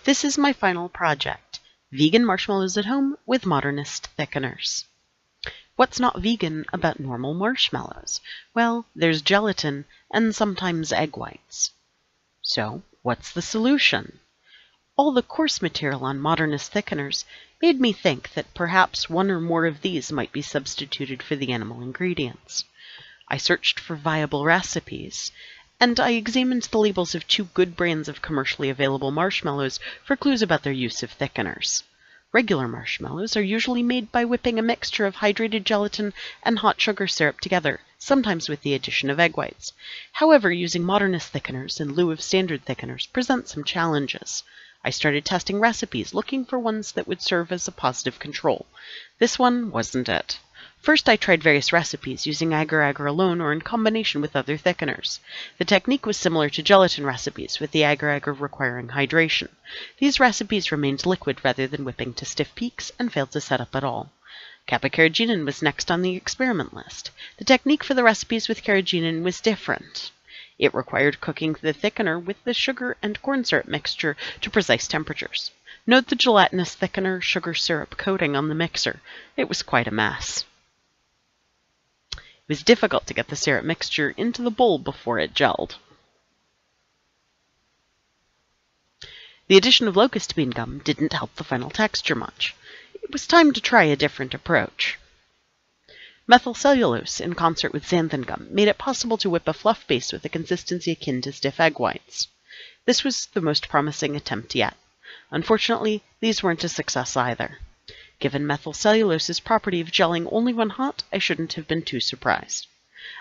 This is my final project, vegan marshmallows at home with Modernist thickeners. What's not vegan about normal marshmallows? Well, there's gelatin and sometimes egg whites. So, what's the solution? All the course material on Modernist thickeners made me think that perhaps one or more of these might be substituted for the animal ingredients. I searched for viable recipes, and I examined the labels of 2 good brands of commercially available marshmallows for clues about their use of thickeners. Regular marshmallows are usually made by whipping a mixture of hydrated gelatin and hot sugar syrup together, sometimes with the addition of egg whites. However, using Modernist thickeners in lieu of standard thickeners presents some challenges. I started testing recipes, looking for ones that would serve as a positive control. This one wasn't it. First, I tried various recipes using agar-agar alone or in combination with other thickeners. The technique was similar to gelatin recipes, with the agar-agar requiring hydration. These recipes remained liquid rather than whipping to stiff peaks and failed to set up at all. Kappa carrageenan was next on the experiment list. The technique for the recipes with carrageenan was different. It required cooking the thickener with the sugar and corn syrup mixture to precise temperatures. Note the gelatinous thickener sugar syrup coating on the mixer. It was quite a mess. It was difficult to get the syrup mixture into the bowl before it gelled. The addition of locust bean gum didn't help the final texture much. It was time to try a different approach. Methyl cellulose, in concert with xanthan gum, made it possible to whip a fluff base with a consistency akin to stiff egg whites. This was the most promising attempt yet. Unfortunately, these weren't a success either. Given methyl cellulose's property of gelling only when hot, I shouldn't have been too surprised.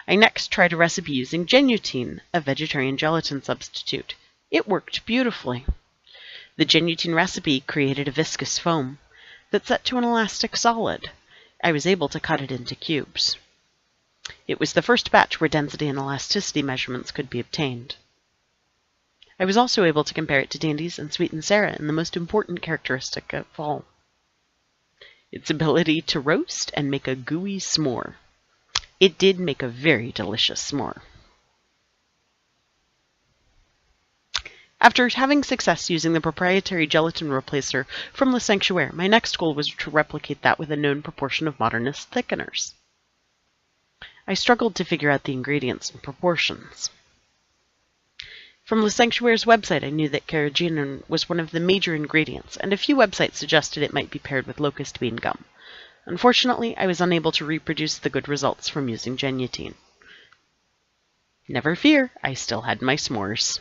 I next tried a recipe using Heaton, a vegetarian gelatin substitute. It worked beautifully. The Heaton recipe created a viscous foam that set to an elastic solid. I was able to cut it into cubes. It was the first batch where density and elasticity measurements could be obtained. I was also able to compare it to Dandy's and Sweet and Sarah in the most important characteristic of all: its ability to roast and make a gooey s'more. It did make a very delicious s'more. After having success using the proprietary gelatin replacer from Le Sanctuaire, my next goal was to replicate that with a known proportion of Modernist thickeners. I struggled to figure out the ingredients and proportions. From Le Sanctuaire's website, I knew that carrageenan was one of the major ingredients, and a few websites suggested it might be paired with locust bean gum. Unfortunately, I was unable to reproduce the good results from using Heaton. Never fear, I still had my s'mores.